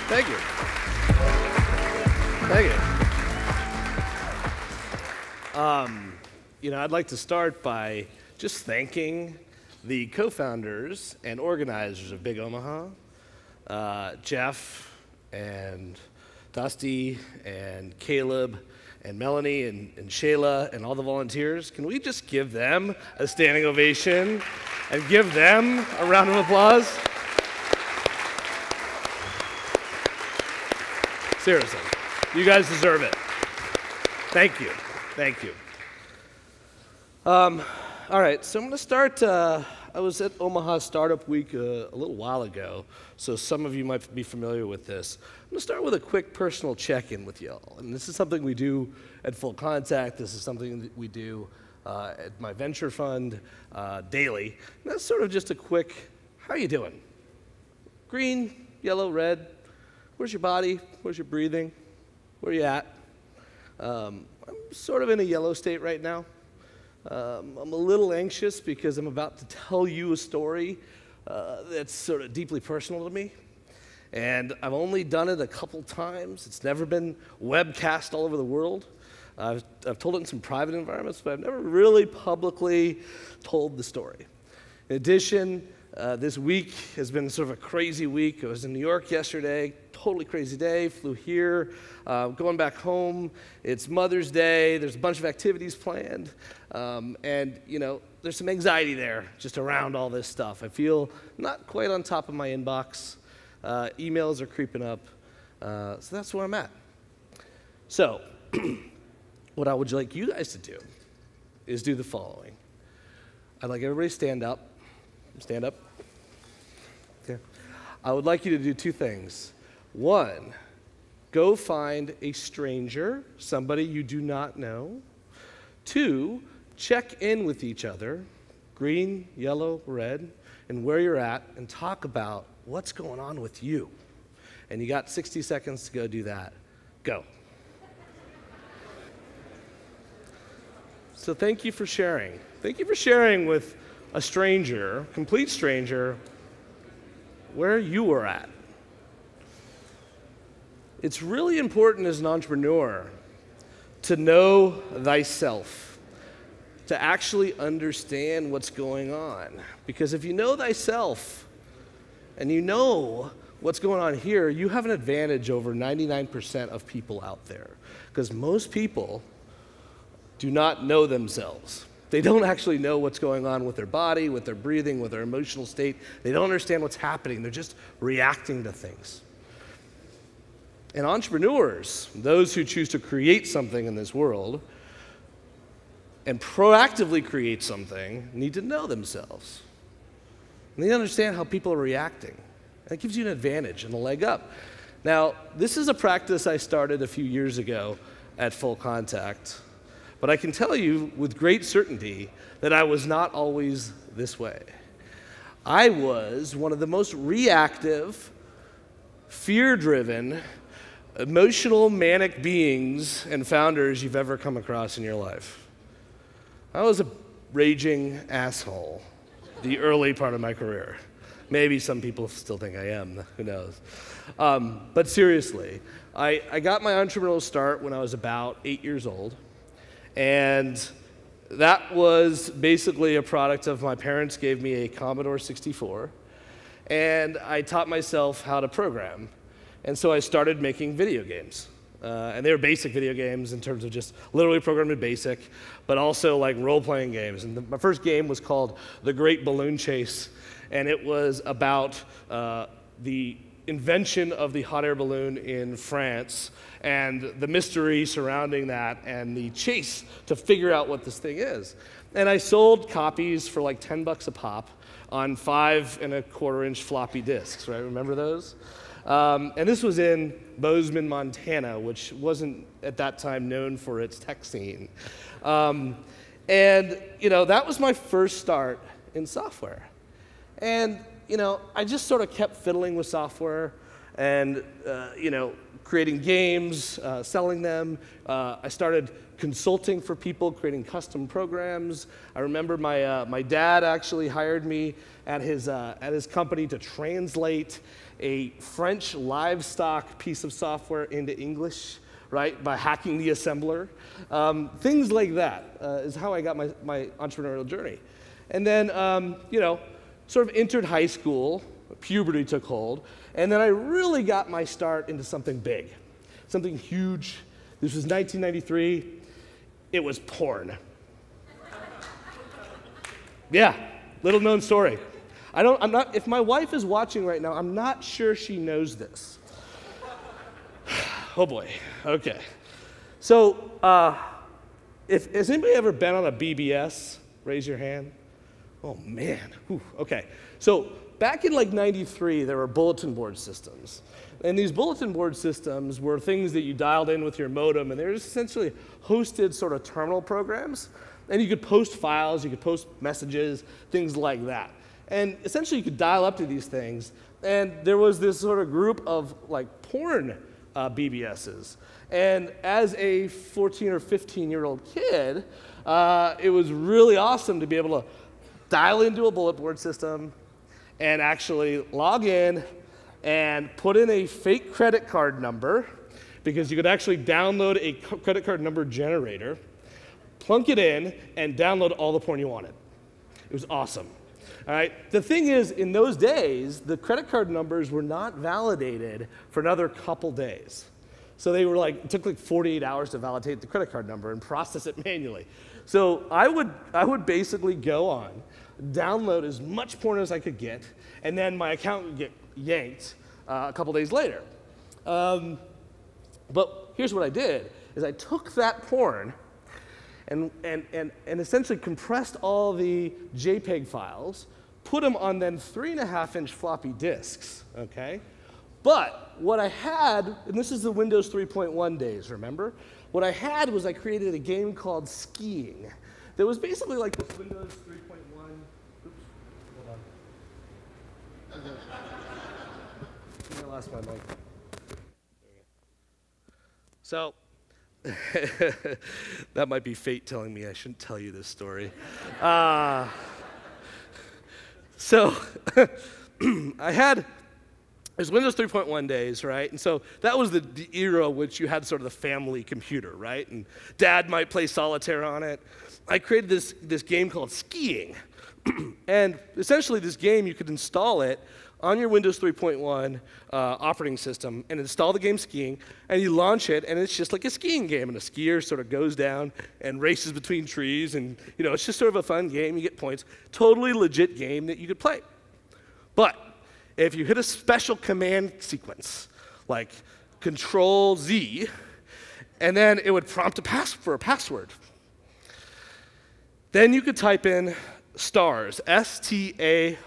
Thank you. Thank you. I'd like to start by just thanking the co-founders and organizers of Big Omaha, Jeff and Dusty and Caleb and Melanie and Shayla and all the volunteers. Can we just give them a standing ovation and give them a round of applause? Seriously, you guys deserve it. Thank you. Thank you. All right, so I'm going to start. I was at Omaha Startup Week a little while ago, so some of you might be familiar with this. I'm going to start with a quick personal check-in with y'all. And this is something we do at FullContact. This is something that we do at my venture fund daily. And that's sort of just a quick, how you doing? Green, yellow, red. Where's your body? Where's your breathing? Where are you at? I'm sort of in a yellow state right now. I'm a little anxious because I'm about to tell you a story that's sort of deeply personal to me. And I've only done it a couple times. It's never been webcast all over the world. I've told it in some private environments, but I've never really publicly told the story. In addition, this week has been sort of a crazy week. I was in New York yesterday, totally crazy day, flew here, going back home. It's Mother's Day, there's a bunch of activities planned, and there's some anxiety there just around all this stuff. I feel not quite on top of my inbox. Emails are creeping up, so that's where I'm at. So, what I would like you guys to do is do the following. I'd like everybody to stand up. Stand up. Okay. I would like you to do two things. One, go find a stranger, somebody you do not know. Two, check in with each other, green, yellow, red, and where you're at, and talk about what's going on with you. And you got 60 seconds to go do that. Go. So thank you for sharing. Thank you for sharing with a stranger, complete stranger, where you were at. It's really important as an entrepreneur to know thyself, to actually understand what's going on. Because if you know thyself and you know what's going on here, you have an advantage over 99% of people out there. Because most people do not know themselves. They don't actually know what's going on with their body, with their breathing, with their emotional state. They don't understand what's happening. They're just reacting to things. And entrepreneurs, those who choose to create something in this world and proactively create something, need to know themselves. And they understand how people are reacting. And it gives you an advantage and a leg up. Now, this is a practice I started a few years ago at FullContact. But I can tell you with great certainty that I was not always this way. I was one of the most reactive, fear-driven, emotional, manic beings and founders you've ever come across in your life. I was a raging asshole the early part of my career. Maybe some people still think I am, who knows. But seriously, I got my entrepreneurial start when I was about 8 years old. And that was basically a product of my parents gave me a Commodore 64, and I taught myself how to program. And so I started making video games. And they were basic video games in terms of just literally programmed in BASIC, but also like role-playing games. And my first game was called The Great Balloon Chase, and it was about the invention of the hot air balloon in France and the mystery surrounding that and the chase to figure out what this thing is. And I sold copies for like 10 bucks a pop on 5 1/4-inch floppy disks, right? Remember those? And this was in Bozeman, Montana, which wasn't at that time known for its tech scene. And that was my first start in software. And I just sort of kept fiddling with software, and creating games, selling them. I started consulting for people, creating custom programs. I remember my dad actually hired me at his company to translate a French livestock piece of software into English, right, by hacking the assembler. Things like that is how I got my entrepreneurial journey. And then, sort of entered high school, puberty took hold, and then I really got my start into something big, something huge. This was 1993. It was porn. Yeah, little known story. If my wife is watching right now, I'm not sure she knows this. Oh boy, okay. So, has anybody ever been on a BBS? Raise your hand. Oh man, whew, okay. So back in like 93, there were bulletin board systems. And these bulletin board systems were things that you dialed in with your modem, and they were essentially hosted sort of terminal programs. And you could post files, you could post messages, things like that. And essentially you could dial up to these things, and there was this sort of group of like porn BBSs. And as a 14 or 15-year-old kid, it was really awesome to be able to dial into a bulletin board system and actually log in and put in a fake credit card number, because you could actually download a credit card number generator, plunk it in, and download all the porn you wanted. It was awesome. All right. The thing is, in those days, the credit card numbers were not validated for another couple days. So they were like, it took like 48 hours to validate the credit card number and process it manually. So I would basically go on, download as much porn as I could get, and then my account would get yanked a couple days later. But here's what I did, is I took that porn and essentially compressed all the JPEG files, put them on then 3.5-inch floppy disks, okay? But what I had, and this is the Windows 3.1 days, remember? What I had was I created a game called Skiing that was basically like this Windows 3.1. Oops, hold on. I lost my mic. So, that might be fate telling me I shouldn't tell you this story. So, I had, it was Windows 3.1 days, right? And so that was the era which you had sort of the family computer, right? And Dad might play solitaire on it. I created this game called Skiing. And essentially this game, you could install it on your Windows 3.1 operating system and install the game Skiing, and you launch it, and it's just like a skiing game, and a skier sort of goes down and races between trees, and it's just sort of a fun game. You get points. Totally legit game that you could play. But if you hit a special command sequence, like Control-Z, and then it would prompt for a password, then you could type in stars, S-T-A-R-Z-Z-Z.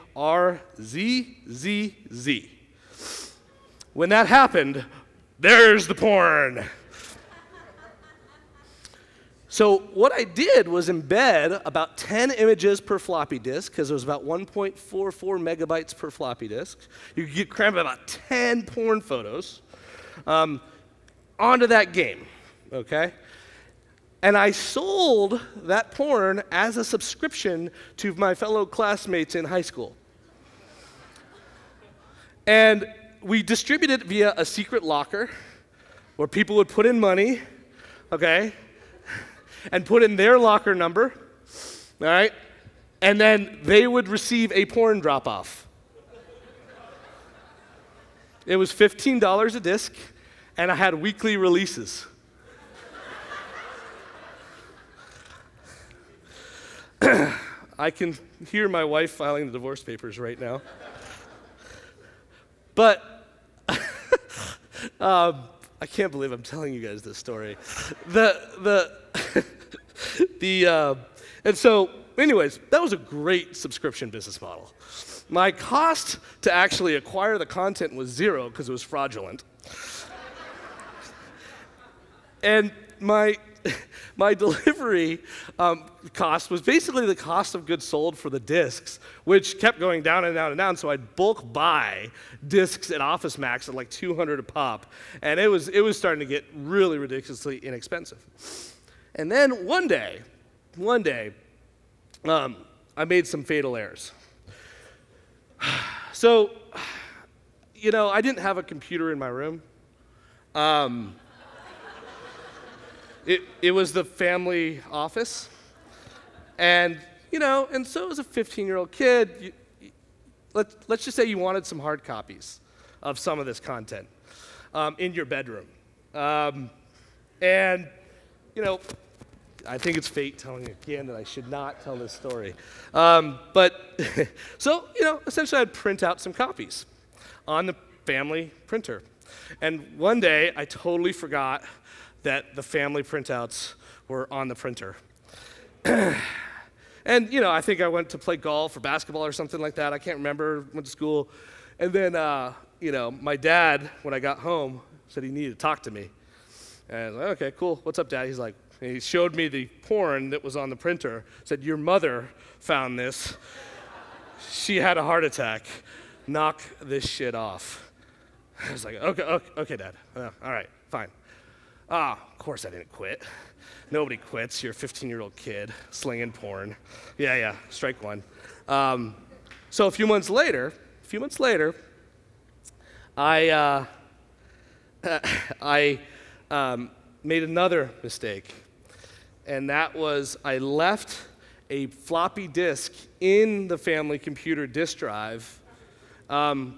When that happened, there's the porn. So what I did was embed about 10 images per floppy disk, because it was about 1.44 megabytes per floppy disk. You could cram about 10 porn photos onto that game, okay? And I sold that porn as a subscription to my fellow classmates in high school. And we distributed it via a secret locker where people would put in money, okay, and put in their locker number, all right, and then they would receive a porn drop-off. It was $15 a disc, and I had weekly releases. I can hear my wife filing the divorce papers right now. But I can't believe I'm telling you guys this story. And so, anyways, that was a great subscription business model. My cost to actually acquire the content was 0 because it was fraudulent. And my delivery cost was basically the cost of goods sold for the discs, which kept going down and down and down. So I'd bulk buy discs at Office Max at like $200 a pop, and it was starting to get really ridiculously inexpensive. And then one day, I made some fatal errors. So, I didn't have a computer in my room. It was the family office, and so as a 15-year-old kid, let's just say you wanted some hard copies of some of this content in your bedroom, and I think it's fate telling me again that I should not tell this story, but so essentially I'd print out some copies on the family printer, and one day I totally forgot that the family printouts were on the printer. And, I think I went to play golf or basketball or something like that. I can't remember, went to school. And then, my dad, when I got home, said he needed to talk to me. And I was like, okay, cool, what's up, Dad? He's like, he showed me the porn that was on the printer, said, your mother found this. She had a heart attack. Knock this shit off. I was like, okay, Dad. All right, fine. Of course I didn't quit. Nobody quits. You're a 15-year-old kid slinging porn. Yeah, strike one. So a few months later, I made another mistake, and that was I left a floppy disk in the family computer disk drive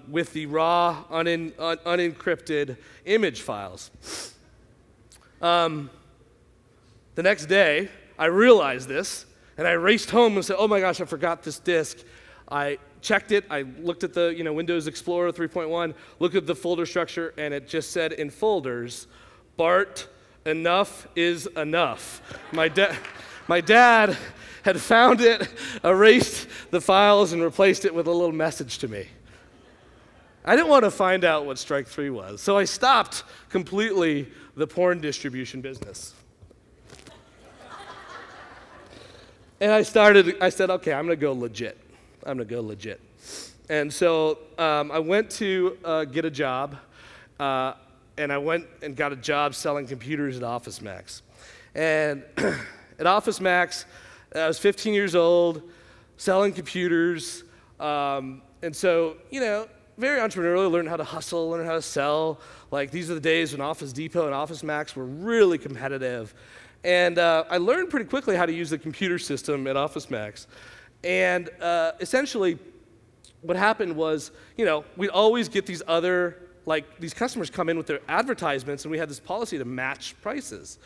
with the raw, unencrypted image files. The next day, I realized this, and I raced home and said, oh my gosh, I forgot this disk. I checked it, I looked at the Windows Explorer 3.1, looked at the folder structure, and it just said in folders, Bart, enough is enough. My dad had found it, erased the files, and replaced it with a little message to me. I didn't want to find out what strike 3 was, so I stopped completely the porn distribution business. And I said, okay, I'm going to go legit. And so I went to get a job, and I went and got a job selling computers at Office Max. And at Office Max, I was 15 years old, selling computers, and so, very entrepreneurial, learned how to hustle, learned how to sell. Like, these are the days when Office Depot and Office Max were really competitive. And I learned pretty quickly how to use the computer system at Office Max. And essentially, what happened was, we'd always get these these customers come in with their advertisements, and we had this policy to match prices.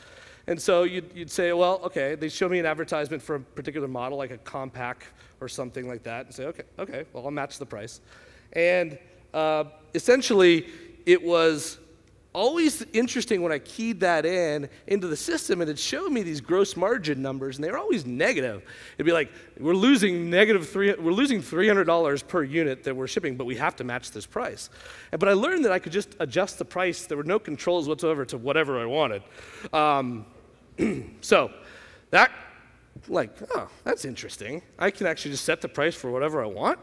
And so you'd say, well, okay, they show me an advertisement for a particular model, like a compact or something like that, and say, okay, well, I'll match the price. And essentially, it was always interesting when I keyed that into the system, and it showed me these gross margin numbers, and they were always negative. It'd be like, we're losing $300 per unit that we're shipping, but we have to match this price. But I learned that I could just adjust the price. There were no controls whatsoever to whatever I wanted. So that, that's interesting. I can actually just set the price for whatever I want?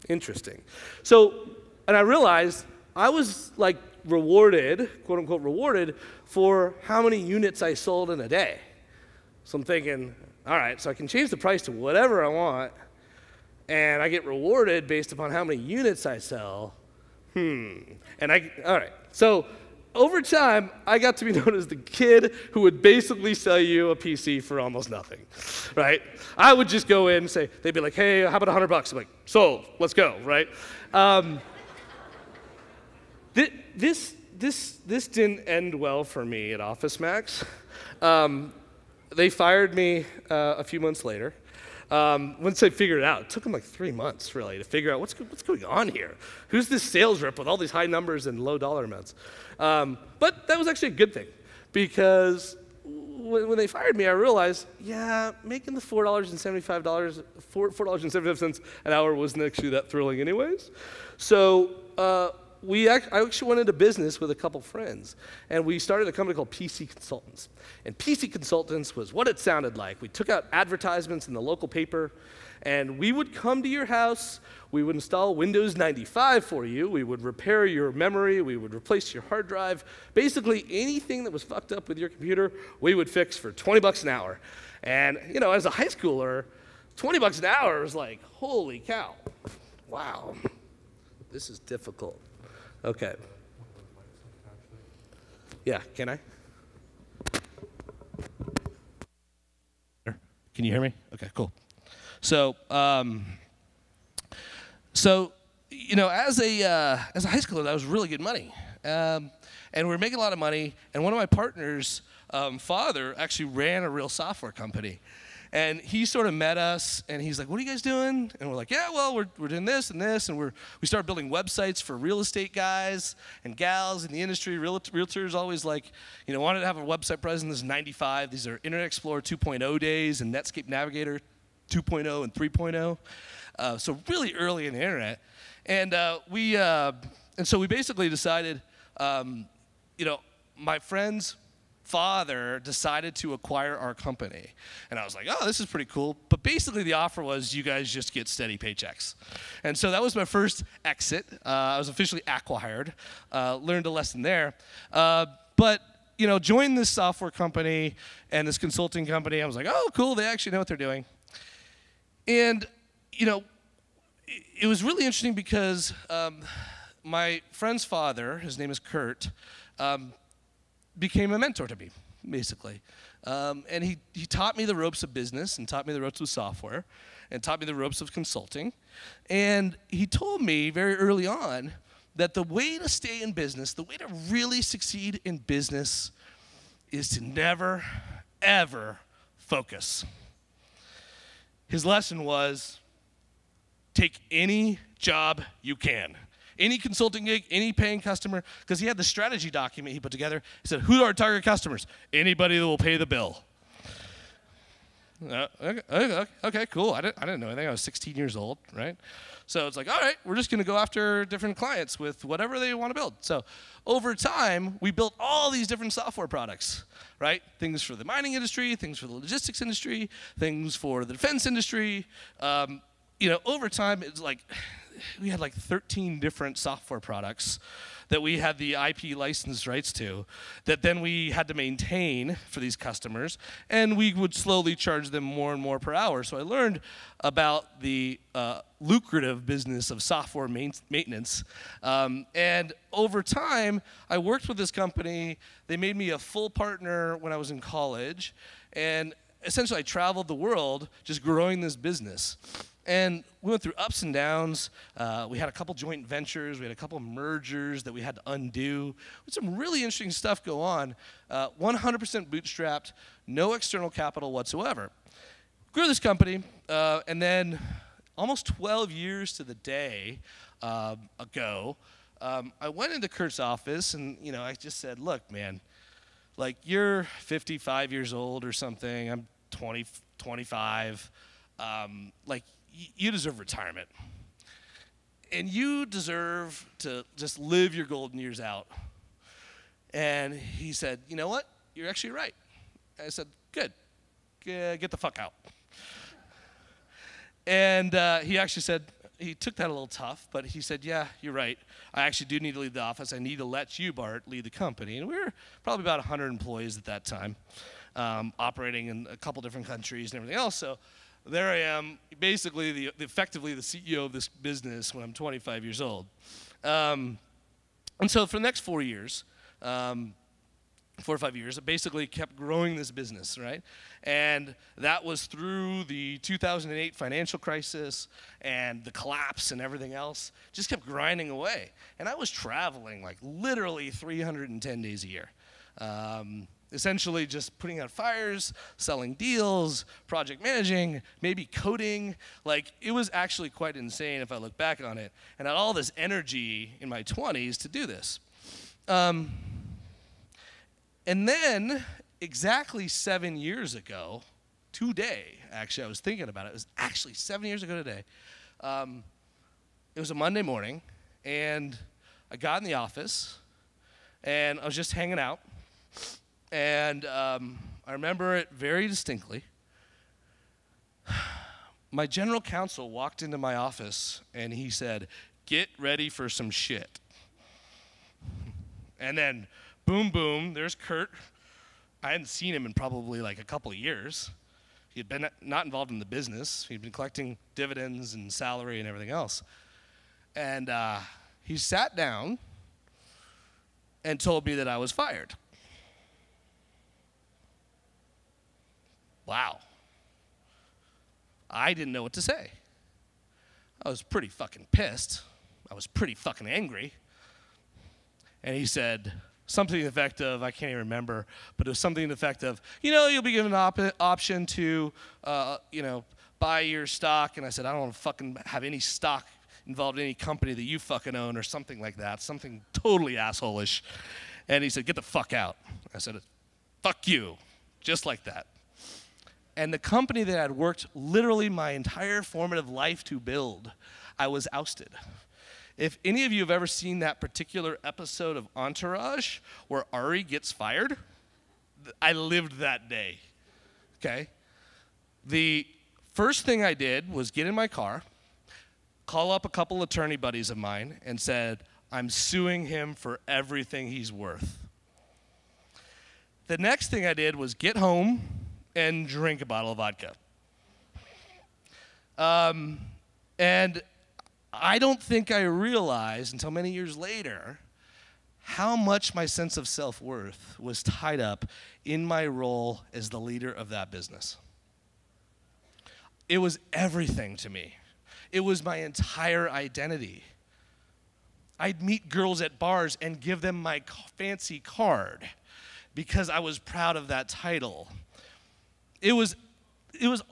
Interesting. So, and I realized I was rewarded, quote unquote rewarded, for how many units I sold in a day. So I'm thinking, all right, so I can change the price to whatever I want, and I get rewarded based upon how many units I sell. All right. So over time, I got to be known as the kid who would basically sell you a PC for almost nothing, right? I would just go in and say, they'd be like, hey, how about $100? I'm like, sold, let's go, right? This didn't end well for me at Office Max. They fired me a few months later. Once they figured it out, it took them like 3 months, really, to figure out what's going on here. Who's this sales rep with all these high numbers and low dollar amounts? But that was actually a good thing, because when they fired me, I realized, yeah, making the $4.75 an hour wasn't actually that thrilling anyways. So I actually went into business with a couple friends, and we started a company called PC Consultants. And PC Consultants was what it sounded like. We took out advertisements in the local paper, and we would come to your house, we would install Windows 95 for you, we would repair your memory, we would replace your hard drive. Basically, anything that was fucked up with your computer, we would fix for 20 bucks an hour. And, you know, as a high schooler, 20 bucks an hour was like, holy cow. Wow, this is difficult. Okay. Yeah, can I? Can you hear me? Okay, cool. So, you know, as a high schooler, that was really good money, and we were making a lot of money. And one of my partners' father actually ran a real software company, and he sort of met us, and he's like, "What are you guys doing?" And we're like, "Yeah, well, we're doing this and this," and we started building websites for real estate guys and gals in the industry. Realtors always like, you know, wanted to have a website presence. This is '95. These are Internet Explorer 2.0 days and Netscape Navigator 2.0 and 3.0, so really early in the internet. And so we basically decided, you know, my friend's father decided to acquire our company. And I was like, oh, this is pretty cool. But basically the offer was you guys just get steady paychecks. And so that was my first exit. I was officially acquired, learned a lesson there. But you know, joined this software company and this consulting company. I was like, oh, cool, they actually know what they're doing. And, you know, it was really interesting because my friend's father, his name is Kurt, became a mentor to me, basically. And he taught me the ropes of business and taught me the ropes of software and taught me the ropes of consulting. And he told me very early on that the way to stay in business, the way to really succeed in business is to never, ever focus. His lesson was, take any job you can. Any consulting gig, any paying customer, because he had the strategy document he put together. He said, who are our target customers? Anybody that will pay the bill. Okay, cool. I didn't know anything. I was 16 years old, right? So it's like, all right, we're just going to go after different clients with whatever they want to build. So over time, we built all these different software products, right? Things for the mining industry, things for the logistics industry, things for the defense industry. You know, over time, it's like we had like 13 different software products that we had the IP license rights to, that then we had to maintain for these customers, and we would slowly charge them more and more per hour. So I learned about the lucrative business of software maintenance. And over time, I worked with this company. They made me a full partner when I was in college, and essentially I traveled the world just growing this business. And we went through ups and downs. We had a couple joint ventures. We had a couple mergers that we had to undo. With some really interesting stuff go on. 100% bootstrapped, no external capital whatsoever. Grew this company, and then almost 12 years to the day ago, I went into Kurt's office, and you know, I just said, look, man, like you're 55 years old or something. I'm 25. Like, you deserve retirement. And you deserve to just live your golden years out. And he said, you know what? You're actually right. I said, good. Get the fuck out. And he actually said, he took that a little tough, but he said, yeah, you're right. I actually do need to leave the office. I need to let you, Bart, lead the company. And we were probably about 100 employees at that time, operating in a couple different countries and everything else. So there I am, basically effectively the CEO of this business when I'm 25 years old. And so for the next 4 years, 4 or 5 years, I basically kept growing this business, right? And that was through the 2008 financial crisis and the collapse and everything else. Just kept grinding away. And I was traveling like literally 310 days a year. Essentially just putting out fires, selling deals, project managing, maybe coding. Like, it was actually quite insane if I look back on it. And I had all this energy in my 20s to do this. And then, exactly 7 years ago, today, actually, I was thinking about it. It was actually 7 years ago today. It was a Monday morning, and I got in the office, and I was just hanging out, and I remember it very distinctly. My general counsel walked into my office, and he said, "Get ready for some shit." And then, boom, boom, there's Kurt. I hadn't seen him in probably like a couple of years. He had been not involved in the business. He'd been collecting dividends and salary and everything else. And he sat down and told me that I was fired. Wow. I didn't know what to say. I was pretty fucking pissed. I was pretty fucking angry. And he said something to the effect of, I can't even remember, but it was something to the effect of, you'll be given an option to, buy your stock. And I said, I don't want to fucking have any stock involved in any company that you fucking own, or something like that, something totally asshole-ish. And he said, "Get the fuck out." I said, "Fuck you," just like that. And the company that I'd worked literally my entire formative life to build, I was ousted. If any of you have ever seen that particular episode of Entourage where Ari gets fired, I lived that day, okay? The first thing I did was get in my car, call up a couple attorney buddies of mine, and said, "I'm suing him for everything he's worth." The next thing I did was get home and drink a bottle of vodka. And I don't think I realized until many years later how much my sense of self-worth was tied up in my role as the leader of that business. It was everything to me. It was my entire identity. I'd meet girls at bars and give them my fancy card because I was proud of that title. It was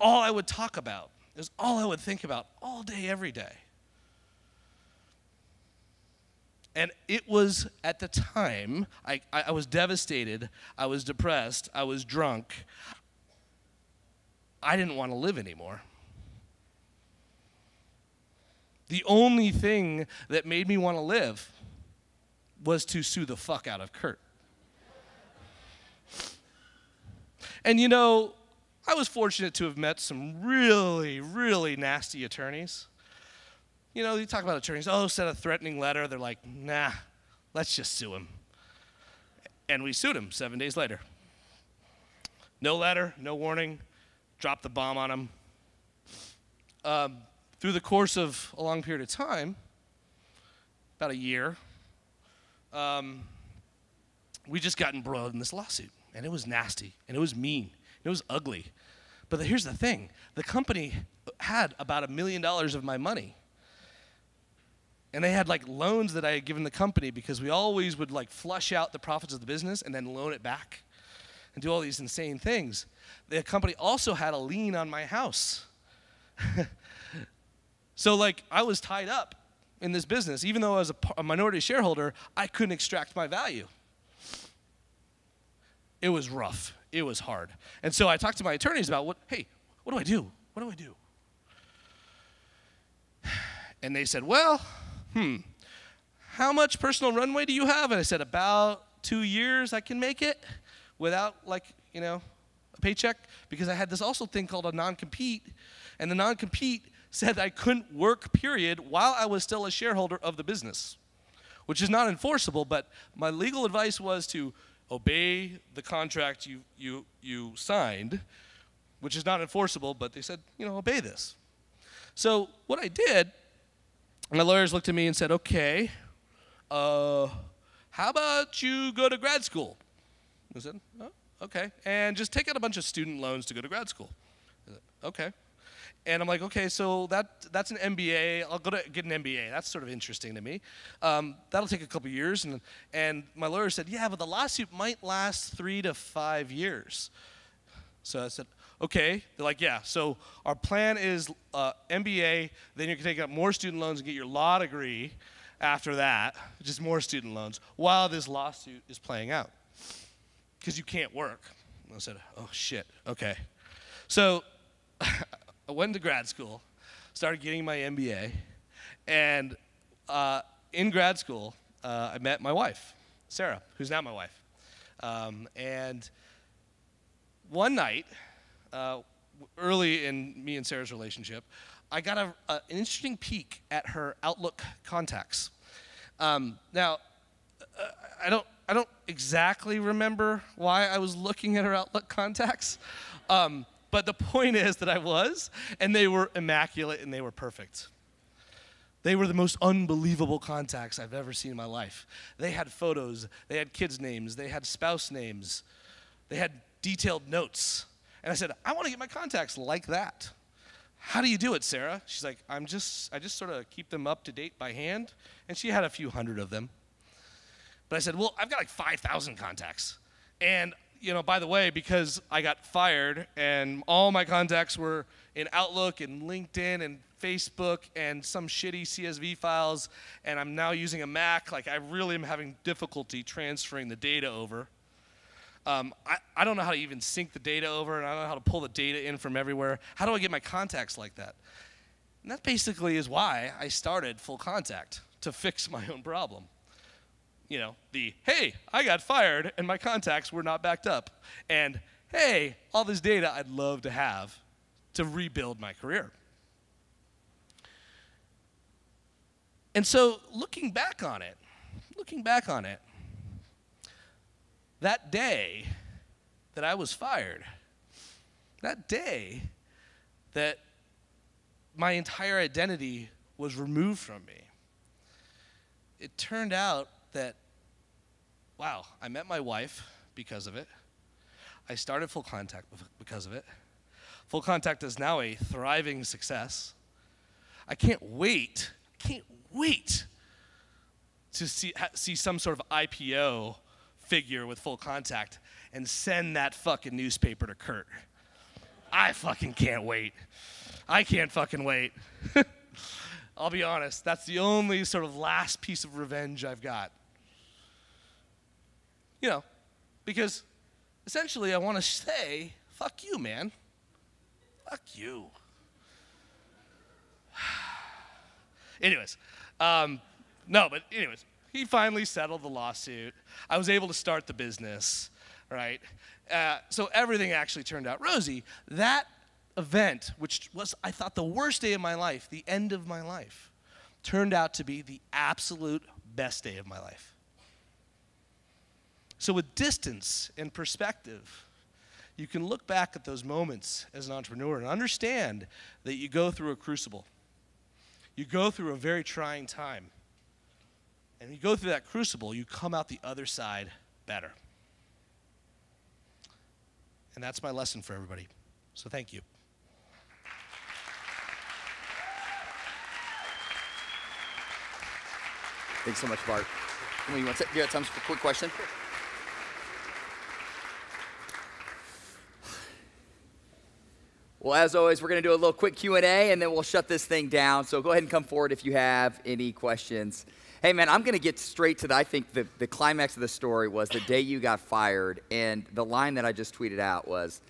all I would talk about. It was all I would think about all day, every day. And it was, at the time, I was devastated, I was depressed, I was drunk. I didn't want to live anymore. The only thing that made me want to live was to sue the fuck out of Kurt. And I was fortunate to have met some really, really nasty attorneys. You talk about attorneys, send a threatening letter. They're like, nah, let's just sue him. And we sued him 7 days later. No letter, no warning, dropped the bomb on him. Through the course of a long period of time, about a year, we just got embroiled in this lawsuit. And it was nasty, and it was mean, and it was ugly. But here's the thing. The company had about $1 million of my money. And they had loans that I had given the company because we always would flush out the profits of the business and then loan it back and do all these insane things. The company also had a lien on my house. So I was tied up in this business. Even though I was a minority shareholder, I couldn't extract my value. It was rough. It was hard. And so I talked to my attorneys about, what do I do? What do I do? And they said, well, how much personal runway do you have? And I said, about 2 years I can make it without a paycheck, because I had this also thing called a non-compete, and the non-compete said I couldn't work, period, while I was still a shareholder of the business, which is not enforceable, but my legal advice was to obey the contract you signed, which is not enforceable, but they said, obey this. So what I did, my lawyers looked at me and said, okay, how about you go to grad school? I said, oh, okay, and just take out a bunch of student loans to go to grad school. I said, okay. And I'm like, okay, so that's an MBA. I'll go to get an MBA. That's sort of interesting to me. That'll take a couple years. And my lawyer said, yeah, but the lawsuit might last 3 to 5 years. So I said, okay. They're like, yeah, so our plan is MBA, then you can take out more student loans and get your law degree after that, just more student loans, while this lawsuit is playing out, because you can't work. And I said, oh, shit, okay. So I went to grad school, started getting my MBA, and in grad school, I met my wife, Sarah, who's now my wife. And one night, early in me and Sarah's relationship, I got an interesting peek at her Outlook contacts. Now, I don't exactly remember why I was looking at her Outlook contacts, but the point is that I was, and they were immaculate and they were perfect. They were the most unbelievable contacts I've ever seen in my life. They had photos, they had kids' names, they had spouse names, they had detailed notes. And I said, I want to get my contacts like that. How do you do it, Sarah? She's like, I just sort of keep them up to date by hand. And she had a few hundred of them. But I said, well, I've got like 5,000 contacts. And, by the way, because I got fired and all my contacts were in Outlook and LinkedIn and Facebook and some shitty CSV files, and I'm now using a Mac, like I really am having difficulty transferring the data over. I don't know how to even sync the data over, and I don't know how to pull the data in from everywhere. How do I get my contacts like that? And that basically is why I started FullContact, to fix my own problem. Hey, I got fired, and my contacts were not backed up. And, hey, all this data I'd love to have to rebuild my career. And so looking back on it, that day that I was fired, that day that my entire identity was removed from me, it turned out that, wow, I met my wife because of it. I started FullContact because of it. FullContact is now a thriving success. I can't wait to see some sort of IPO figure with FullContact and send that fucking newspaper to Kurt. I fucking can't wait. I can't fucking wait. I'll be honest, that's the only sort of last piece of revenge I've got. Because essentially I want to say, fuck you, man. Fuck you. Anyways, he finally settled the lawsuit. I was able to start the business, right? So everything actually turned out rosy. That event, which was, I thought, the worst day of my life, the end of my life, turned out to be the absolute best day of my life. So with distance and perspective, you can look back at those moments as an entrepreneur and understand that you go through a crucible. You go through a very trying time. And you go through that crucible, you come out the other side better. And that's my lesson for everybody. So thank you. Thanks so much, Bart. You got time for a quick question? Well, as always, we're going to do a little quick Q&A, and then we'll shut this thing down. So go ahead and come forward if you have any questions. Hey, man, I'm going to get straight to I think the climax of the story was the day you got fired, and the line that I just tweeted out was,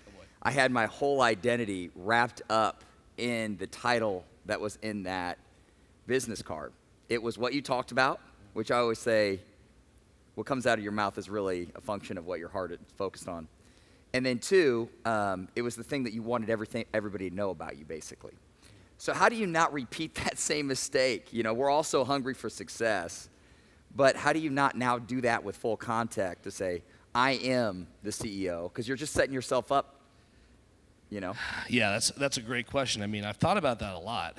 I had my whole identity wrapped up in the title that was in that business card. It was what you talked about, which I always say, what comes out of your mouth is really a function of what your heart is focused on. And then two, it was the thing that you wanted everybody to know about you, basically. So how do you not repeat that same mistake? We're all so hungry for success, but how do you not now do that with FullContact to say, I am the CEO? Because you're just setting yourself up, Yeah, that's a great question. I mean, I've thought about that a lot,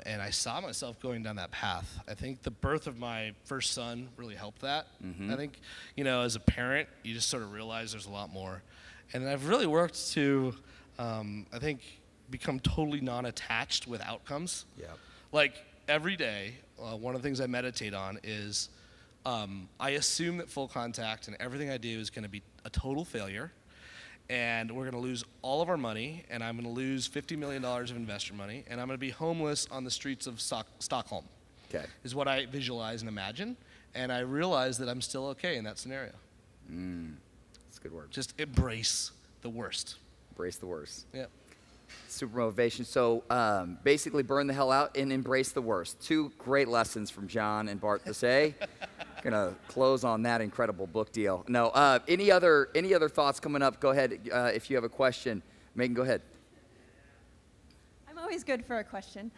and I saw myself going down that path. I think the birth of my first son really helped that. Mm-hmm. I think, as a parent, you just sort of realize there's a lot more. And I've really worked to, I think, become totally non-attached with outcomes. Yeah. Like every day, one of the things I meditate on is I assume that FullContact and everything I do is going to be a total failure, and we're going to lose all of our money, and I'm going to lose $50 million of investor money, and I'm going to be homeless on the streets of Stockholm. Okay. Is what I visualize and imagine, and I realize that I'm still okay in that scenario. That's a good word. Just embrace the worst. Embrace the worst. Yeah. Super motivation. So basically burn the hell out and embrace the worst. Two great lessons from John and Bart to say. Gonna close on that incredible book deal. No, any other thoughts coming up? Go ahead if you have a question. Megan, go ahead. I'm always good for a question.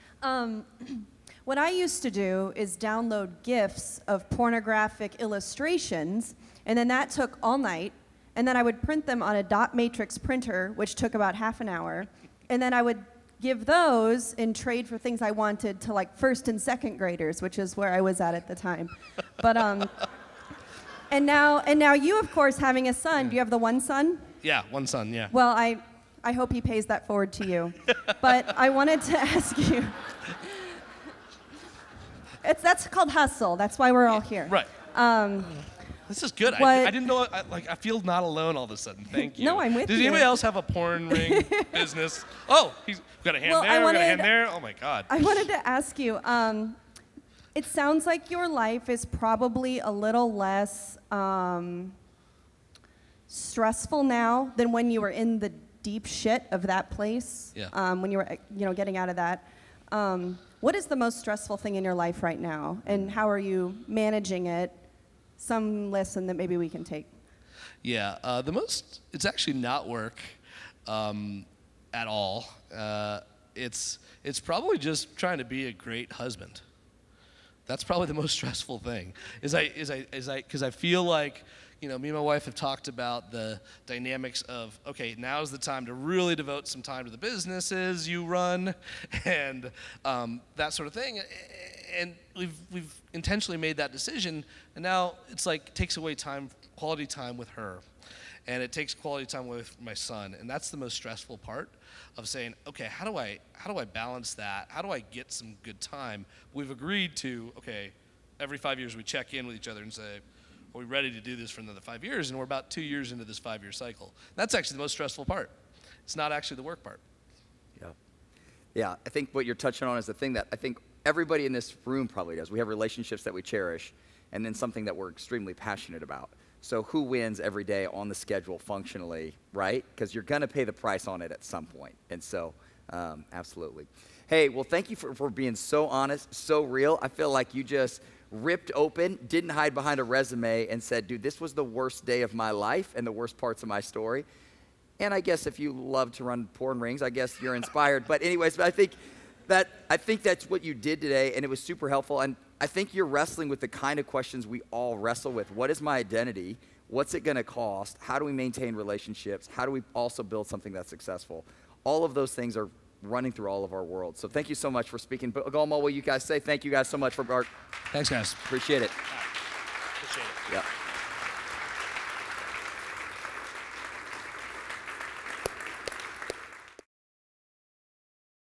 What I used to do is download GIFs of pornographic illustrations, and then that took all night, and then I would print them on a dot matrix printer, which took about half an hour, and then I would give those in trade for things I wanted to like first and second graders, which is where I was at the time. But and now you, of course, having a son. Do you have the one son? Yeah, one son. Yeah. Well, I hope he pays that forward to you. But I wanted to ask you. That's called hustle. That's why we're all here. Right. This is good. I didn't know. I feel not alone all of a sudden. Thank you. No, I'm with you. Does anybody else have a porn ring business? Oh, he's got a hand there. Got a hand there. Oh my God. I wanted to ask you. It sounds like your life is probably a little less stressful now than when you were in the deep shit of that place. Yeah. When you were, getting out of that. What is the most stressful thing in your life right now, and how are you managing it? Some lesson that maybe we can take. Yeah, it's actually not work at all. It's probably just trying to be a great husband. That's probably the most stressful thing. Because I feel like, me and my wife have talked about the dynamics of, okay, now's the time to really devote some time to the businesses you run and that sort of thing. And we've intentionally made that decision, and now it's like it takes away quality time with her, and it takes quality time with my son, and that's the most stressful part of saying, okay, how do I balance that? How do I get some good time? We've agreed to, okay, every 5 years we check in with each other and say, are we ready to do this for another 5 years? And we're about 2 years into this 5-year cycle. That's actually the most stressful part. It's not actually the work part. Yeah, I think what you're touching on is the thing that I think everybody in this room probably does. We have relationships that we cherish, and then something that we're extremely passionate about. So who wins every day on the schedule functionally, right? Because you're going to pay the price on it at some point. And so, absolutely. Hey, well, thank you for being so honest, so real. I feel like you just ripped open, didn't hide behind a resume, and said, dude, this was the worst day of my life and the worst parts of my story. And I guess if you love to run porn rings, I guess you're inspired. But anyways, I think that's what you did today, and it was super helpful. And I think you're wrestling with the kind of questions we all wrestle with. What is my identity? What's it going to cost? How do we maintain relationships? How do we also build something that's successful? All of those things are running through all of our worlds. So thank you so much for speaking. Big Omaha, will you guys say thank you guys so much for Bart? Thanks, guys. Appreciate it. Appreciate it. Yeah.